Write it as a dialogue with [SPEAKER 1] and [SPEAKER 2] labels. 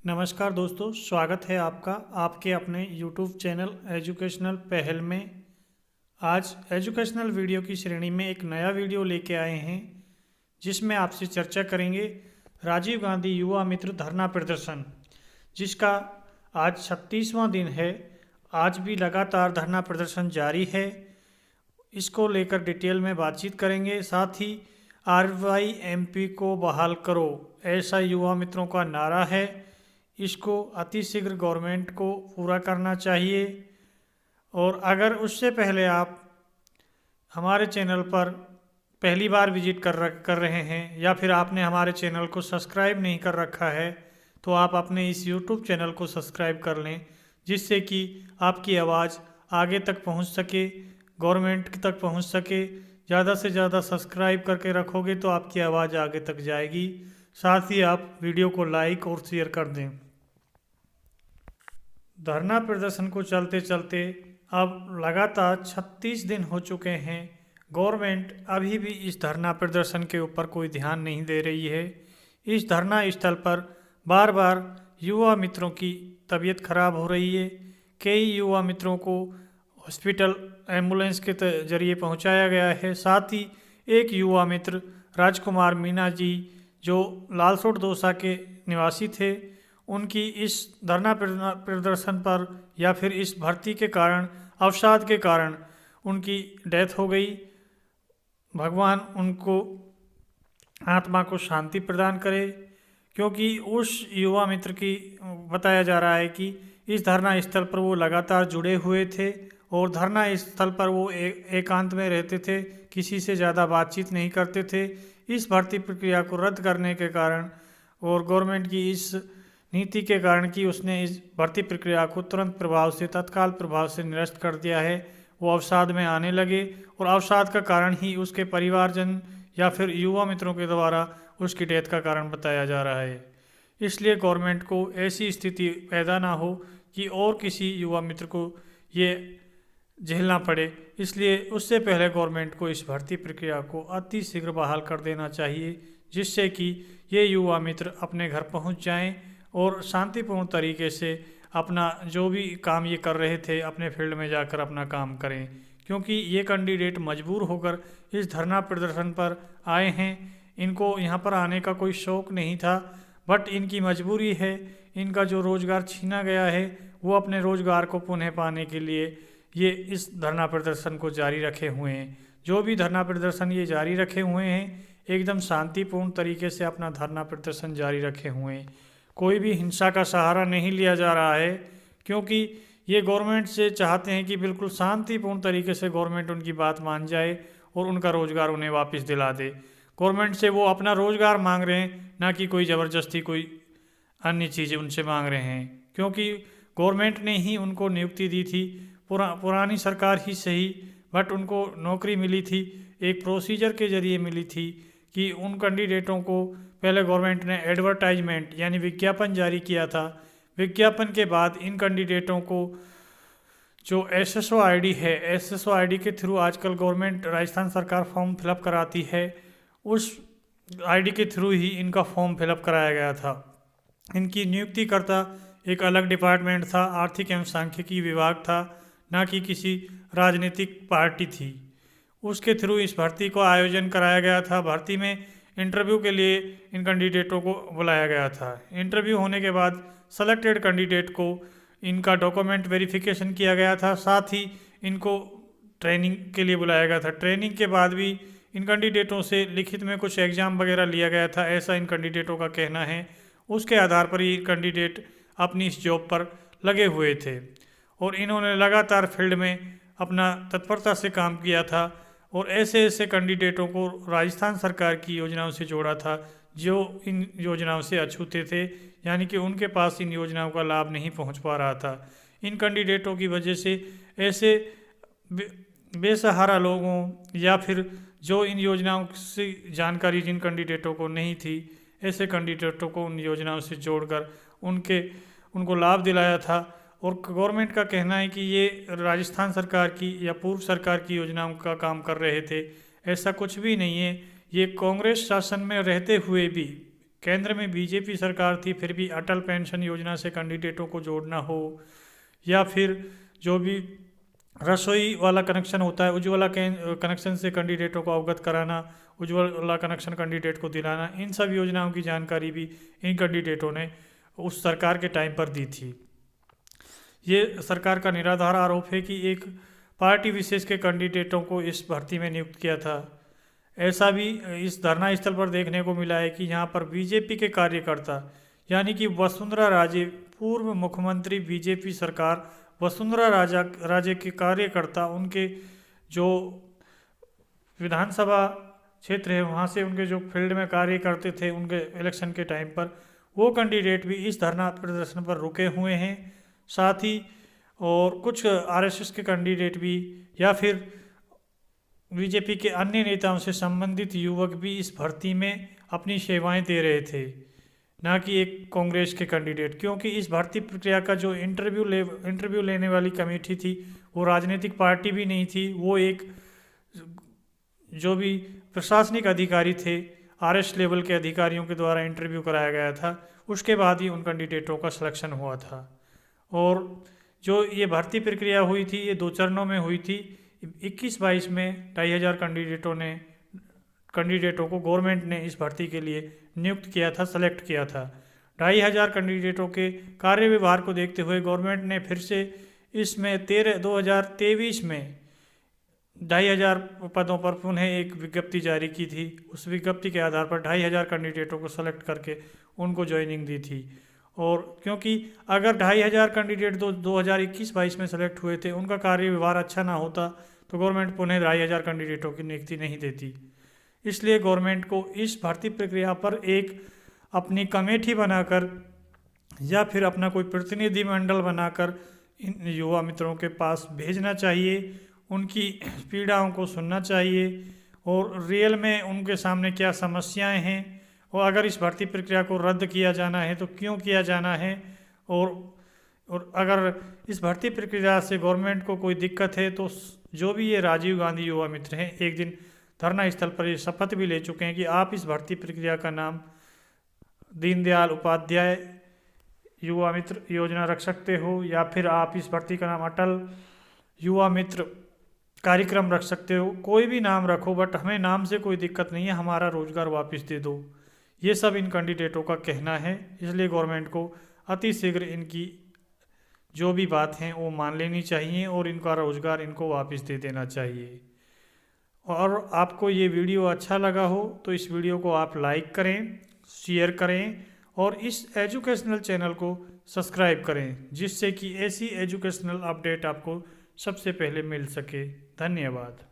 [SPEAKER 1] नमस्कार दोस्तों, स्वागत है आपका आपके अपने YouTube चैनल एजुकेशनल पहल में। आज एजुकेशनल वीडियो की श्रेणी में एक नया वीडियो लेके आए हैं जिसमें आपसे चर्चा करेंगे राजीव गांधी युवा मित्र धरना प्रदर्शन, जिसका आज 36वां दिन है। आज भी लगातार धरना प्रदर्शन जारी है। इसको लेकर डिटेल में बातचीत करेंगे। साथ ही RYMP को बहाल करो, ऐसा युवा मित्रों का नारा है। इसको अतिशीघ्र गवर्नमेंट को पूरा करना चाहिए। और अगर उससे पहले आप हमारे चैनल पर पहली बार विजिट कर रहे हैं या फिर आपने हमारे चैनल को सब्सक्राइब नहीं कर रखा है तो आप अपने इस YouTube चैनल को सब्सक्राइब कर लें, जिससे कि आपकी आवाज़ आगे तक पहुंच सके, गवर्नमेंट तक पहुंच सके। ज़्यादा से ज़्यादा सब्सक्राइब करके रखोगे तो आपकी आवाज़ आगे तक जाएगी। साथ ही आप वीडियो को लाइक और शेयर कर दें। धरना प्रदर्शन को चलते चलते अब लगातार 36 दिन हो चुके हैं। गवर्नमेंट अभी भी इस धरना प्रदर्शन के ऊपर कोई ध्यान नहीं दे रही है। इस धरना स्थल पर बार बार युवा मित्रों की तबीयत खराब हो रही है। कई युवा मित्रों को हॉस्पिटल एम्बुलेंस के जरिए पहुंचाया गया है। साथ ही एक युवा मित्र राजकुमार मीना जी, जो लालसोट दौसा के निवासी थे, उनकी इस धरना प्रदर्शन पर या फिर इस भर्ती के कारण, अवसाद के कारण उनकी डेथ हो गई। भगवान उनको आत्मा को शांति प्रदान करे, क्योंकि उस युवा मित्र की बताया जा रहा है कि इस धरना स्थल पर वो लगातार जुड़े हुए थे और धरना स्थल पर वो एकांत में रहते थे, किसी से ज़्यादा बातचीत नहीं करते थे। इस भर्ती प्रक्रिया को रद्द करने के कारण और गवर्नमेंट की इस नीति के कारण कि उसने इस भर्ती प्रक्रिया को तुरंत प्रभाव से, तत्काल प्रभाव से निरस्त कर दिया है, वो अवसाद में आने लगे। और अवसाद का कारण ही उसके परिवारजन या फिर युवा मित्रों के द्वारा उसकी डेथ का कारण बताया जा रहा है। इसलिए गवर्नमेंट को ऐसी स्थिति पैदा ना हो कि और किसी युवा मित्र को ये झेलना पड़े। इसलिए उससे पहले गवर्नमेंट को इस भर्ती प्रक्रिया को अति शीघ्र बहाल कर देना चाहिए, जिससे कि ये युवा मित्र अपने घर पहुंच जाएं और शांतिपूर्ण तरीके से अपना जो भी काम ये कर रहे थे अपने फील्ड में जाकर अपना काम करें। क्योंकि ये कैंडिडेट मजबूर होकर इस धरना प्रदर्शन पर आए हैं। इनको यहाँ पर आने का कोई शौक़ नहीं था, बट इनकी मजबूरी है। इनका जो रोज़गार छीना गया है वो अपने रोज़गार को पुनः पाने के लिए ये इस धरना प्रदर्शन को जारी रखे हुए हैं। जो भी धरना प्रदर्शन ये जारी रखे हुए हैं, एकदम शांतिपूर्ण तरीके से अपना धरना प्रदर्शन जारी रखे हुए हैं। कोई भी हिंसा का सहारा नहीं लिया जा रहा है, क्योंकि ये गवर्नमेंट से चाहते हैं कि बिल्कुल शांतिपूर्ण तरीके से गवर्नमेंट उनकी बात मान जाए और उनका रोज़गार उन्हें वापस दिला दे। गवर्नमेंट से वो अपना रोज़गार मांग रहे हैं, ना कि कोई ज़बरदस्ती कोई अन्य चीज़ें उनसे मांग रहे हैं। क्योंकि गवर्नमेंट ने ही उनको नियुक्ति दी थी, पुरानी सरकार ही सही, बट उनको नौकरी मिली थी, एक प्रोसीजर के ज़रिए मिली थी कि उन कैंडिडेटों को पहले गवर्नमेंट ने एडवर्टाइजमेंट यानी विज्ञापन जारी किया था। विज्ञापन के बाद इन कैंडिडेटों को जो SSO ID है, SSO ID के थ्रू आजकल गवर्नमेंट राजस्थान सरकार फॉर्म फिलअप कराती है, उस ID के थ्रू ही इनका फॉर्म फिलअप कराया गया था। इनकी नियुक्तिकर्ता एक अलग डिपार्टमेंट था, आर्थिक एवं सांख्यिकी विभाग था, ना कि किसी राजनीतिक पार्टी थी। उसके थ्रू इस भर्ती को आयोजन कराया गया था। भर्ती में इंटरव्यू के लिए इन कैंडिडेटों को बुलाया गया था। इंटरव्यू होने के बाद सेलेक्टेड कैंडिडेट को इनका डॉक्यूमेंट वेरिफिकेशन किया गया था। साथ ही इनको ट्रेनिंग के लिए बुलाया गया था। ट्रेनिंग के बाद भी इन कैंडिडेटों से लिखित में कुछ एग्ज़ाम वगैरह लिया गया था, ऐसा इन कैंडिडेटों का कहना है। उसके आधार पर ये कैंडिडेट अपनी इस जॉब पर लगे हुए थे और इन्होंने लगातार फील्ड में अपना तत्परता से काम किया था और ऐसे ऐसे कैंडिडेटों को राजस्थान सरकार की योजनाओं से जोड़ा था जो इन योजनाओं से अछूते थे, यानी कि उनके पास इन योजनाओं का लाभ नहीं पहुंच पा रहा था। इन कैंडिडेटों की वजह से ऐसे बेसहारा लोगों या फिर जो इन योजनाओं से जानकारी जिन कैंडिडेटों को नहीं थी, ऐसे कैंडिडेटों को उन योजनाओं से जोड़कर उनको लाभ दिलाया था। और गवर्नमेंट का कहना है कि ये राजस्थान सरकार की या पूर्व सरकार की योजनाओं का काम कर रहे थे। ऐसा कुछ भी नहीं है। ये कांग्रेस शासन में रहते हुए भी केंद्र में बीजेपी सरकार थी, फिर भी अटल पेंशन योजना से कैंडिडेटों को जोड़ना हो, या फिर जो भी रसोई वाला कनेक्शन होता है उज्ज्वला कनेक्शन से कैंडिडेटों को अवगत कराना, उज्ज्वला कनेक्शन कैंडिडेट को दिलाना, इन सब योजनाओं की जानकारी भी इन कैंडिडेटों ने उस सरकार के टाइम पर दी थी। ये सरकार का निराधार आरोप है कि एक पार्टी विशेष के कैंडिडेटों को इस भर्ती में नियुक्त किया था। ऐसा भी इस धरना स्थल पर देखने को मिला है कि यहाँ पर बीजेपी के कार्यकर्ता, यानी कि वसुंधरा राजे, पूर्व मुख्यमंत्री बीजेपी सरकार वसुंधरा राजे के कार्यकर्ता, उनके जो विधानसभा क्षेत्र है वहाँ से उनके जो फील्ड में कार्य करते थे उनके इलेक्शन के टाइम पर, वो कैंडिडेट भी इस धरना प्रदर्शन पर रुके हुए हैं। साथ ही और कुछ आरएसएस के कैंडिडेट भी या फिर बीजेपी के अन्य नेताओं से संबंधित युवक भी इस भर्ती में अपनी सेवाएं दे रहे थे, ना कि एक कांग्रेस के कैंडिडेट। क्योंकि इस भर्ती प्रक्रिया का जो इंटरव्यू लेने वाली कमेटी थी वो राजनीतिक पार्टी भी नहीं थी, वो एक जो भी प्रशासनिक अधिकारी थे, आरएस लेवल के अधिकारियों के द्वारा इंटरव्यू कराया गया था। उसके बाद ही उन कैंडिडेटों का सिलेक्शन हुआ था। और जो ये भर्ती प्रक्रिया हुई थी ये 2 चरणों में हुई थी। 21-22 में 2500 कैंडिडेटों को गवर्नमेंट ने इस भर्ती के लिए नियुक्त किया था, सेलेक्ट किया था। 2500 कैंडिडेटों के कार्य व्यवहार को देखते हुए गवर्नमेंट ने फिर से इसमें 2023 में 2500 पदों पर पुनः एक विज्ञप्ति जारी की थी। उस विज्ञप्ति के आधार पर 2500 कैंडिडेटों को सेलेक्ट करके उनको ज्वाइनिंग दी थी। और क्योंकि अगर 2500 कैंडिडेट 2021-22 में सेलेक्ट हुए थे, उनका कार्य व्यवहार अच्छा ना होता तो गवर्नमेंट पुनः 2500 कैंडिडेटों की नियुक्ति नहीं देती। इसलिए गवर्नमेंट को इस भर्ती प्रक्रिया पर एक अपनी कमेटी बनाकर या फिर अपना कोई प्रतिनिधिमंडल बनाकर इन युवा मित्रों के पास भेजना चाहिए, उनकी पीड़ाओं को सुनना चाहिए और रियल में उनके सामने क्या समस्याएं हैं, और अगर इस भर्ती प्रक्रिया को रद्द किया जाना है तो क्यों किया जाना है, और अगर इस भर्ती प्रक्रिया से गवर्नमेंट को कोई दिक्कत है तो जो भी ये राजीव गांधी युवा मित्र हैं एक दिन धरना स्थल पर ये शपथ भी ले चुके हैं कि आप इस भर्ती प्रक्रिया का नाम दीनदयाल उपाध्याय युवा मित्र योजना रख सकते हो, या फिर आप इस भर्ती का नाम अटल युवा मित्र कार्यक्रम रख सकते हो। कोई भी नाम रखो, बट हमें नाम से कोई दिक्कत नहीं है, हमारा रोजगार वापस दे दो। ये सब इन कैंडिडेटों का कहना है। इसलिए गवर्नमेंट को अति शीघ्र इनकी जो भी बात हैं वो मान लेनी चाहिए और इनका रोजगार इनको वापस दे देना चाहिए। और आपको ये वीडियो अच्छा लगा हो तो इस वीडियो को आप लाइक करें, शेयर करें और इस एजुकेशनल चैनल को सब्सक्राइब करें, जिससे कि ऐसी एजुकेशनल अपडेट आपको सबसे पहले मिल सके। धन्यवाद।